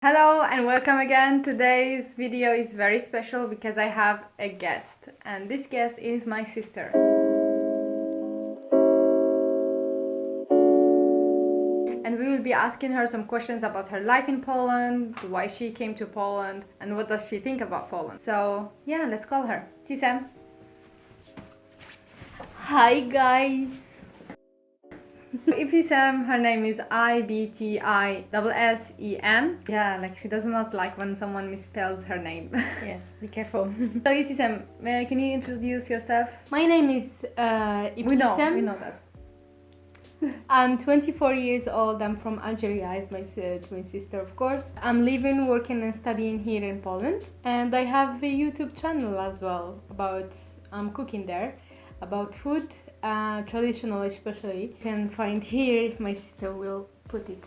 Hello and welcome again. Today's video is very special because I have a guest, and this guest is my sister. And we will be asking her some questions about her life in Poland, why she came to Poland, and what does she think about Poland. So yeah, let's call her. Tisem. Hi guys! Ibtisam, her name is Ibtisem. Yeah, like she does not like when someone misspells her name. Yeah, be careful. So Ibtisam, can you introduce yourself? My name is Ibtisam. We know that. I'm 24 years old. I'm from Algeria, as my twin sister, of course. I'm living, working, and studying here in Poland. And I have a YouTube channel as well about cooking there, about food, traditional especially. You can find here if my sister will put it.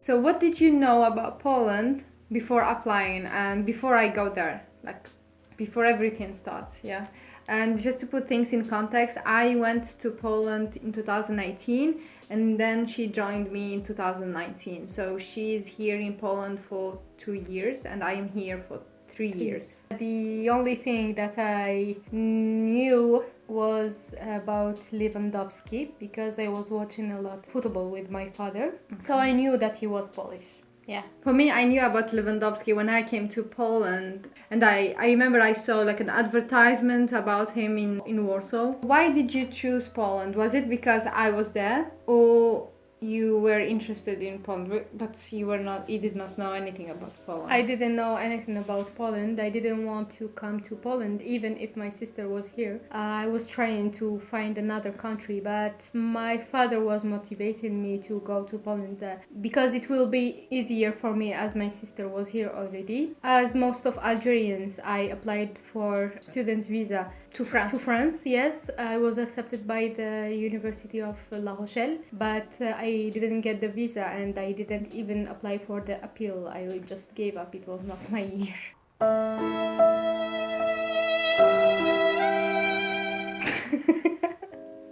So what did you know about Poland before applying and before I go there? Like before everything starts, yeah? And just to put things in context, I went to Poland in 2018 and then she joined me in 2019. So she's here in Poland for 2 years and I am here for 3 years. The only thing that I knew was about Lewandowski because I was watching a lot football with my father. So I knew that he was Polish. Yeah. For me, I knew about Lewandowski when I came to Poland, and I remember I saw like an advertisement about him in Warsaw. Why did you choose Poland? Was it because I was there, or you were interested in Poland, but you did not know anything about Poland? I didn't know anything about Poland. I didn't want to come to Poland, even if my sister was here. I was trying to find another country, but my father was motivating me to go to Poland because it will be easier for me as my sister was here already. As most of Algerians, I applied for student visa To France. To France, yes. I was accepted by the University of La Rochelle, but I didn't get the visa and I didn't even apply for the appeal. I just gave up. It was not my year.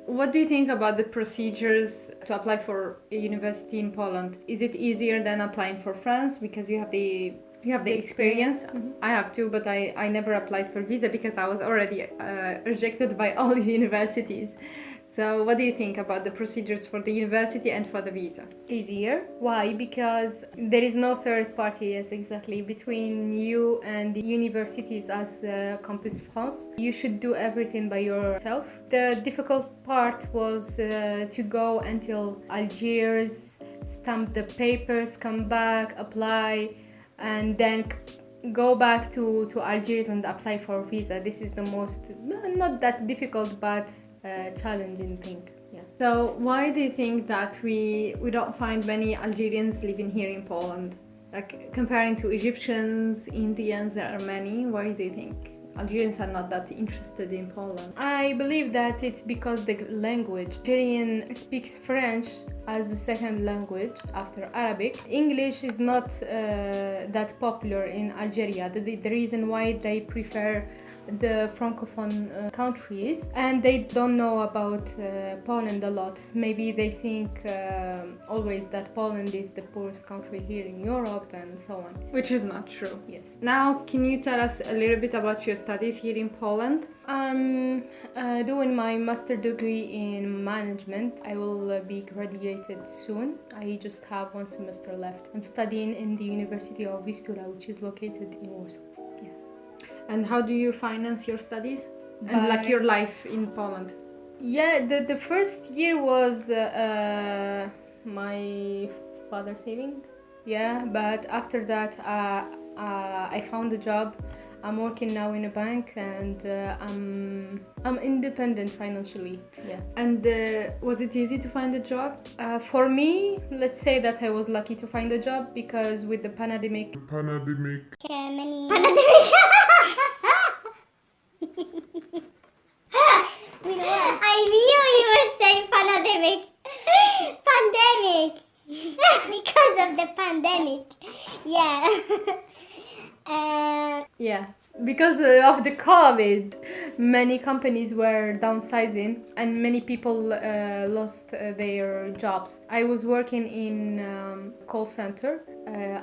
What do you think about the procedures to apply for a university in Poland? Is it easier than applying for France because you have the experience? Mm-hmm. I have too, but I never applied for visa because I was already rejected by all the universities. So what do you think about the procedures for the university and for the visa? Easier. Why? Because there is no third party, yes, exactly, between you and the universities as Campus France. You should do everything by yourself. The difficult part was to go until Algiers, stamp the papers, come back, apply, and then go back to Algiers and apply for visa. This is the most, not that difficult, but challenging thing. Yeah. So why do you think that we don't find many Algerians living here in Poland? Like comparing to Egyptians, Indians, there are many. Why do you think Algerians are not that interested in Poland? I believe that it's because the language. Algerian speaks French as a second language after Arabic. English is not that popular in Algeria. The reason why they prefer the francophone countries, and they don't know about Poland a lot. Maybe they think always that Poland is the poorest country here in Europe and so on. Which is not true. Yes. Now, can you tell us a little bit about your studies here in Poland? I'm doing my master degree in management. I will be graduated soon. I just have 1 semester left. I'm studying in the University of Vistula, which is located in Warsaw. And how do you finance your studies and like your life in Poland? Yeah, the first year was my father saving. Yeah, but after that I found a job. I'm working now in a bank and I'm independent financially. Yeah. And was it easy to find a job? For me, let's say that I was lucky to find a job because with the pandemic. I knew you would say pandemic. Pandemic. Because of the pandemic. Yeah. Yeah, because of the COVID, many companies were downsizing and many people lost their jobs. I was working in call center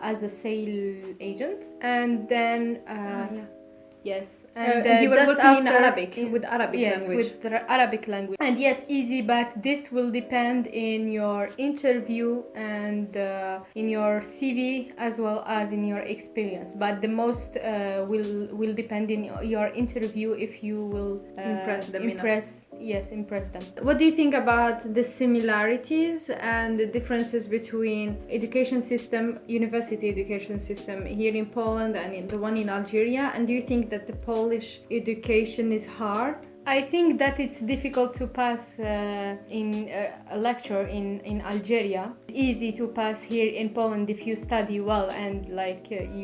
as a sale agent, and then Yeah. yes, And you were just working in after- Arabic, with Arabic yes, language. with the Arabic language. And yes, easy, but this will depend in your interview and in your CV as well as in your experience. But the most will depend in your interview if you will Impress them enough. impress them. What do you think about the similarities and the differences between education system, university education system here in Poland and in the one in Algeria? And do you think that the Polish education is hard? I think that it's difficult to pass in a lecture in Algeria. Easy to pass here in Poland if you study well and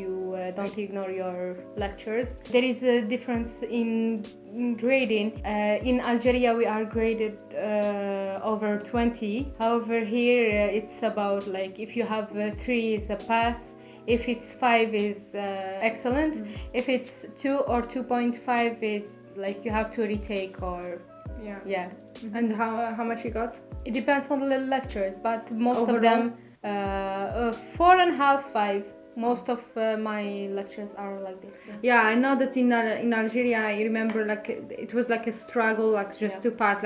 you don't ignore your lectures. There is a difference in grading. In Algeria we are graded over 20. However, here it's about if you have 3 is a pass. If it's 5 is excellent. If it's 2 or 2.5, you have to retake or yeah. And how much you got? It depends on the lectures, but most Overall? of them 4.5, 5. Most of my lectures are like this. Yeah, I know that in Algeria, I remember it was like a struggle, just to pass.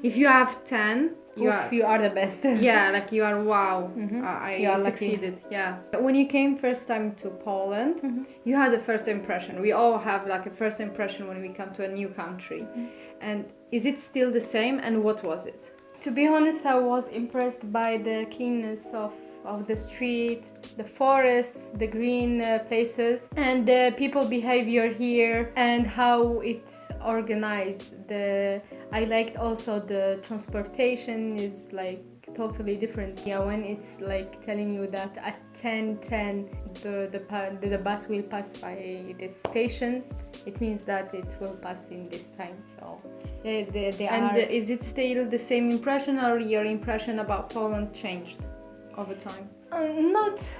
If you have 10, you are the best. yeah, you are wow. I You are lucky. succeeded. Yeah. When you came first time to Poland, you had a first impression. We all have a first impression when we come to a new country. And is it still the same? And what was it? To be honest, I was impressed by the cleanness of the street, the forest, the green places, and the people behavior here and how it's organized. I liked also the transportation is totally different. Yeah, when it's telling you that at 10:10 the bus will pass by this station, it means that it will pass in this time. So Is it still the same impression, or your impression about Poland changed over time?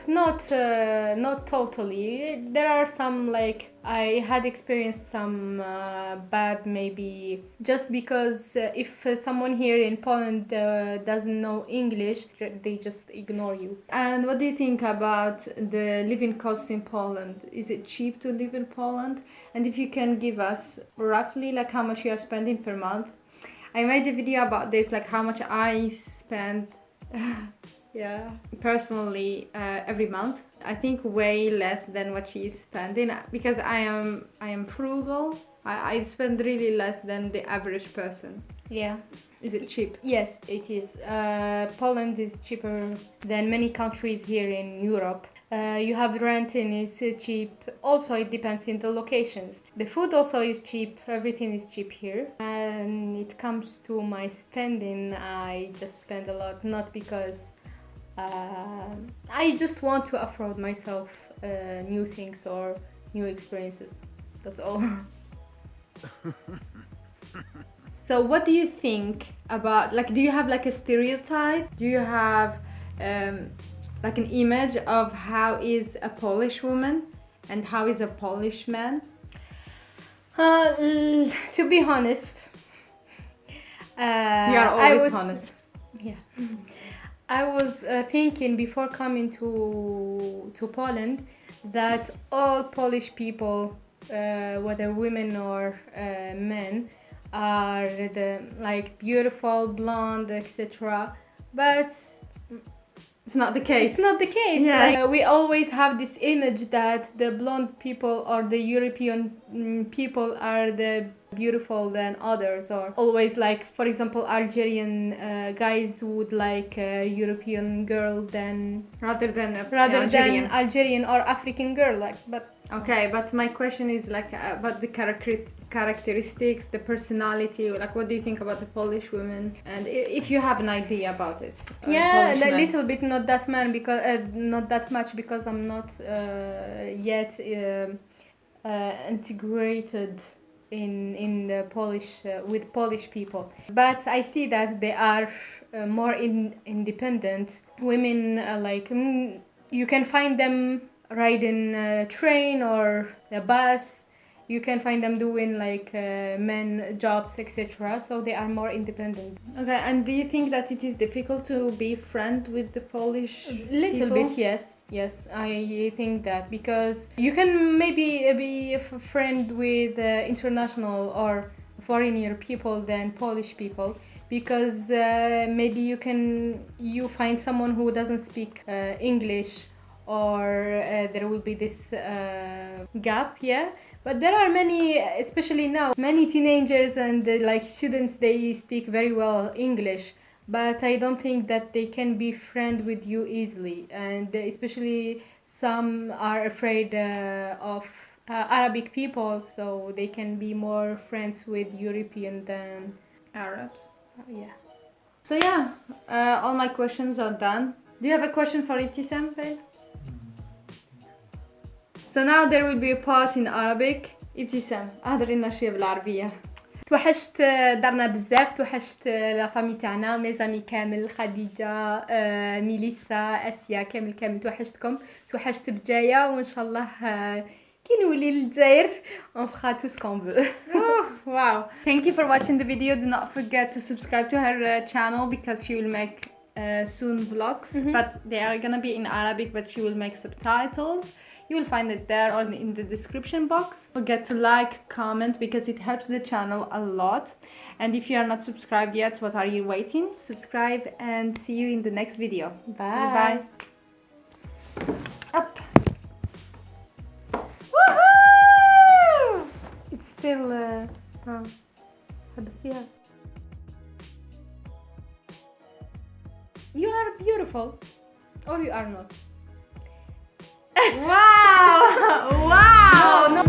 Not totally. There are some I had experienced some bad, maybe just because if someone here in Poland doesn't know English, they just ignore you. And what do you think about the living cost in Poland? Is it cheap to live in Poland? And if you can give us roughly how much you are spending per month. I made a video about this, how much I spend personally every month. I think way less than what she's spending, because I am frugal. I spend really less than the average person. Yeah. Is it cheap? Yes, it is. Poland is cheaper than many countries here in Europe. You have rent and it's cheap. Also, it depends in the locations. The food also is cheap. Everything is cheap here. And it comes to my spending, I just spend a lot, not because I just want to afford myself new things or new experiences. That's all. So what do you think about, do you have a stereotype? Do you have an image of how is a Polish woman and how is a Polish man? To be honest, You are always honest. Yeah. I was thinking before coming to Poland that all Polish people, whether women or men, are beautiful, blonde, etc. But It's not the case. it's not the case. Yeah. We always have this image that the blonde people or the European people are the beautiful than others, or always for example, Algerian guys would like a European girl rather than than Algerian or African girl. But okay, but my question is about the characteristics, the personality. What do you think about the Polish women? And if you have an idea about it. yeah, Polish a men. little bit, not that not that much, because I'm not yet integrated in the Polish with Polish people. But I see that they are more independent women. You can find them riding a train or a bus. You can find them doing like men jobs, etc. So they are more independent. Okay, and do you think that it is difficult to be friend with the Polish Little people? bit, yes. I think that because you can maybe be a friend with international or foreigner people than Polish people, because maybe you find someone who doesn't speak English, or there will be this gap, yeah. But there are many, especially now, many teenagers and like students, they speak very well English, but I don't think that they can be friend with you easily, and especially some are afraid of Arabic people, so they can be more friends with European than Arabs. yeah. So yeah, all my questions are done. Do you have a question for Ibtisam, Faye? So now there will be a part in Arabic. Ibtisam, أهدري لنا شوية بالعربية. توحشت دارنا بزاف، توحشت لا فامي تاعنا، ميزامي كامل، خديجة، ميليسا، اسيا، كامل توحشتكم، توحشت بجايه، وان شاء الله كي نولي للجزائر on fera tout ce qu'on veut. Wow. Thank you for watching the video. Do not forget to subscribe to her channel, because she will make soon vlogs, but they are gonna be in Arabic, but she will make subtitles. You will find it there or in the description box. Don't forget to like, comment, because it helps the channel a lot. And if you are not subscribed yet, what are you waiting? Subscribe, and see you in the next video. Bye. Up. Woohoo! It's still حبستيها. You are beautiful, or you are not. Wow! Wow! No,